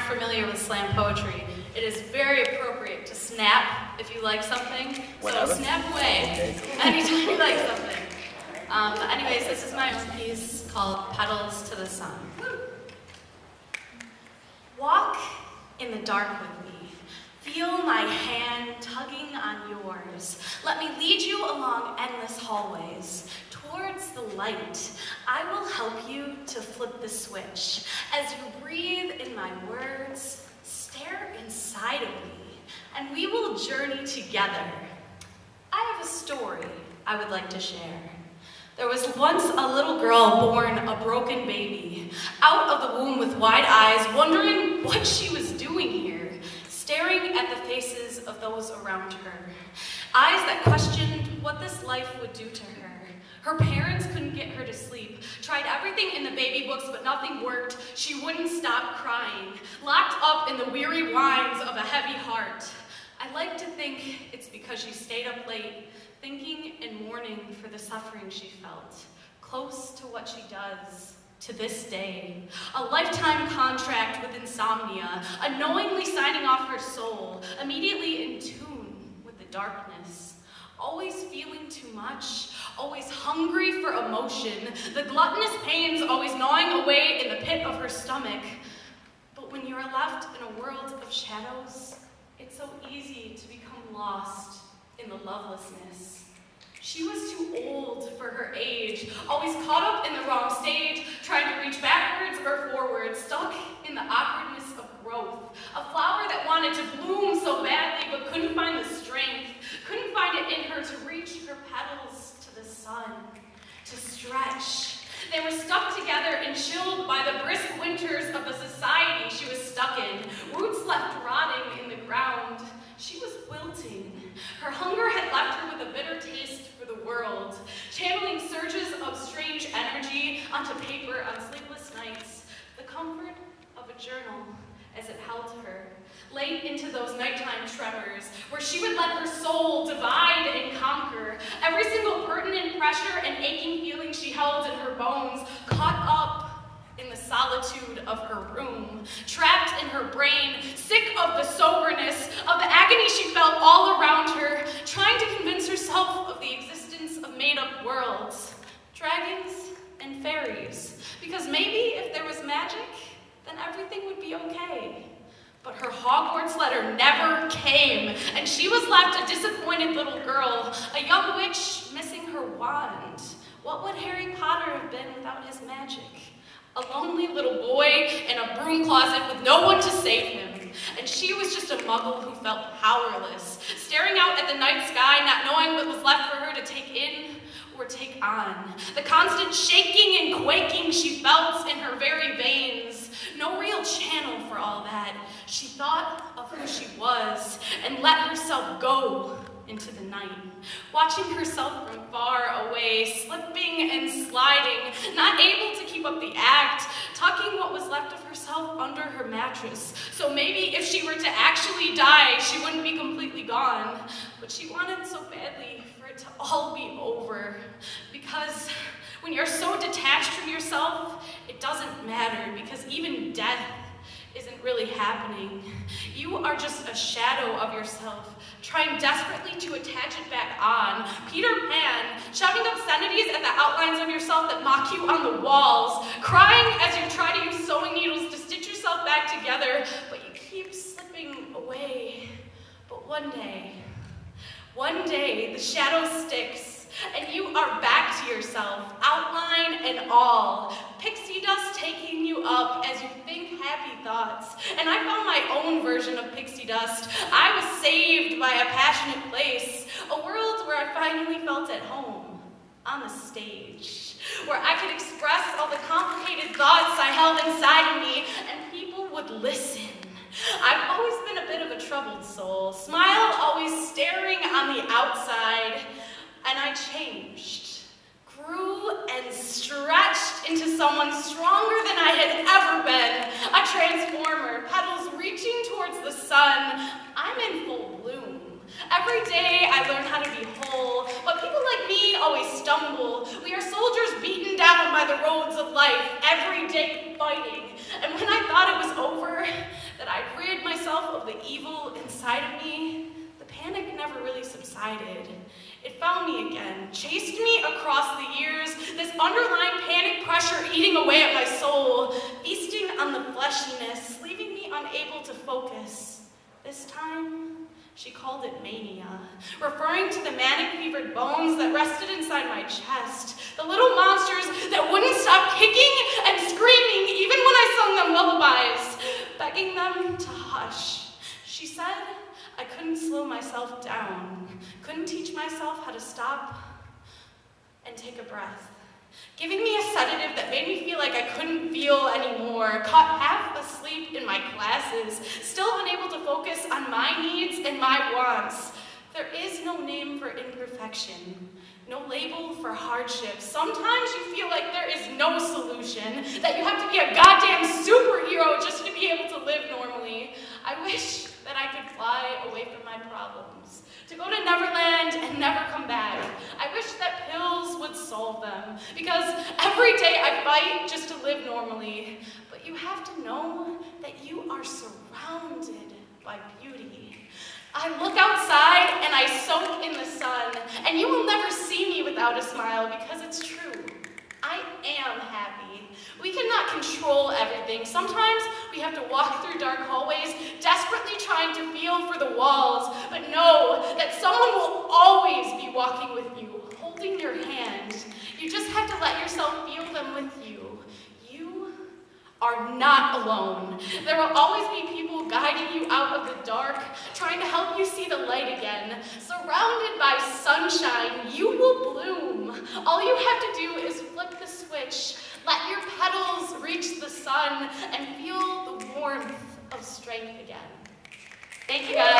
familiar with slam poetry, it is very appropriate to snap if you like something. So snap away anytime you like something. Anyways, this is my own piece called Petals to the Sun. Walk in the dark with me. Feel my hand tugging on yours. Let me lead you along endless hallways towards the light. I will help you to flip the switch. As you breathe in my words, stare inside of me, and we will journey together. I have a story I would like to share. There was once a little girl born a broken baby, out of the womb with wide eyes, wondering what she was doing here, staring at the faces of those around her. Eyes that questioned what this life would do to her. Her parents couldn't get her to sleep, tried everything in the baby books, but nothing worked. She wouldn't stop crying, locked up in the weary whines of a heavy heart. I like to think it's because she stayed up late, thinking and mourning for the suffering she felt, close to what she does to this day. A lifetime contract with insomnia, unknowingly signing off her soul, immediately in tune with the darkness. Always feeling too much, always hungry for emotion, the gluttonous pains always gnawing away in the pit of her stomach. But when you are left in a world of shadows, it's so easy to become lost in the lovelessness. She was too old for her age, always caught up in the wrong stage, trying to reach backwards or forwards, stuck in the awkwardness of growth. A flower that wanted to bloom so badly but couldn't find the strength, couldn't find it in her to reach her petals to the sun, to stretch. They were stuck together and chilled by the brisk winters of the society she was stuck in, roots left rotting in the ground. She was wilting. Her hunger had left her with a bitter taste for the world, channeling surges of strange energy onto paper on sleepless nights, the comfort of a journal as it held her, late into those nighttime tremors, where she would let her soul divide and conquer, every single pertinent pressure and aching feeling she held in her bones, caught up in the solitude of her room, trapped in her brain, sick of the soberness, of the agony she felt all around her, trying to convince herself of the existence of made-up worlds, dragons and fairies, because maybe if there was magic, then everything would be okay. But her Hogwarts letter never came, and she was left a disappointed little girl, a young witch missing her wand. What would Harry Potter have been without his magic? A lonely little boy in a broom closet with no one to save him. And she was just a muggle who felt powerless, staring out at the night sky, not knowing what was left for her to take in or take on. The constant shaking and quaking she felt in her very veins. No real channel for all that. She thought of who she was and let herself go into the night, watching herself from far away, slipping and sliding, not able to keep up the act, tucking what was left of herself under her mattress. So maybe if she were to actually die, she wouldn't be completely gone. But she wanted so badly for it to all be over, because when you're so detached from yourself, it doesn't matter, because even death isn't really happening. You are just a shadow of yourself, trying desperately to attach it back on. Peter Pan, shouting obscenities at the outlines of yourself that mock you on the walls, crying as you try to use sewing needles to stitch yourself back together, but you keep slipping away. But one day, the shadow sticks, and you are back to yourself, outline and all, pixie dust taking you up as you think happy thoughts. And I found my own version of pixie dust. I was saved by a passionate place, a world where I finally felt at home, on the stage, where I could express all the complicated thoughts I held inside of me, and people would listen. I've always been a bit of a troubled soul, smile always staring on the outside. And I changed, grew and stretched into someone stronger than I had ever been, a transformer, petals reaching towards the sun. I'm in full bloom. Every day I learn how to be whole, but people like me always stumble. We are soldiers beaten down by the roads of life, every day fighting. And when I thought it was over, that subsided, it found me again, chased me across the years, this underlying panic pressure eating away at my soul, feasting on the fleshiness, leaving me unable to focus. This time, she called it mania, referring to the manic-fevered bones that rested inside my chest, the little monsters that wouldn't stop kicking and screaming even when I sung them lullabies, begging them to hush. She said I couldn't slow myself down, couldn't teach myself how to stop and take a breath, giving me a sedative that made me feel like I couldn't feel anymore, caught half asleep in my classes, still unable to focus on my needs and my wants. There is no name for imperfection, no label for hardship. Sometimes you feel like there is no solution, that you have to be a goddamn superhero just to be able to live normally. I wish that I could fly away from my problems, to go to Neverland and never come back. I wish that pills would solve them, because every day I fight just to live normally. But you have to know that you are surrounded by beauty. I look outside and I soak in the sun, and you will never see me without a smile, because it's true. I am happy. We cannot control everything. Sometimes we have to walk through dark hallways, desperately trying to feel for the walls, but know that someone will always be walking with you, holding your hand. You just have to let yourself feel them with you. You are not alone. There will always be people guiding you out of the dark, trying to help you see the light again. Surrounded by sunshine, you will bloom. All you have to do is flip the switch, let your petals reach the sun, and feel the warmth of strength again. Thank you, guys.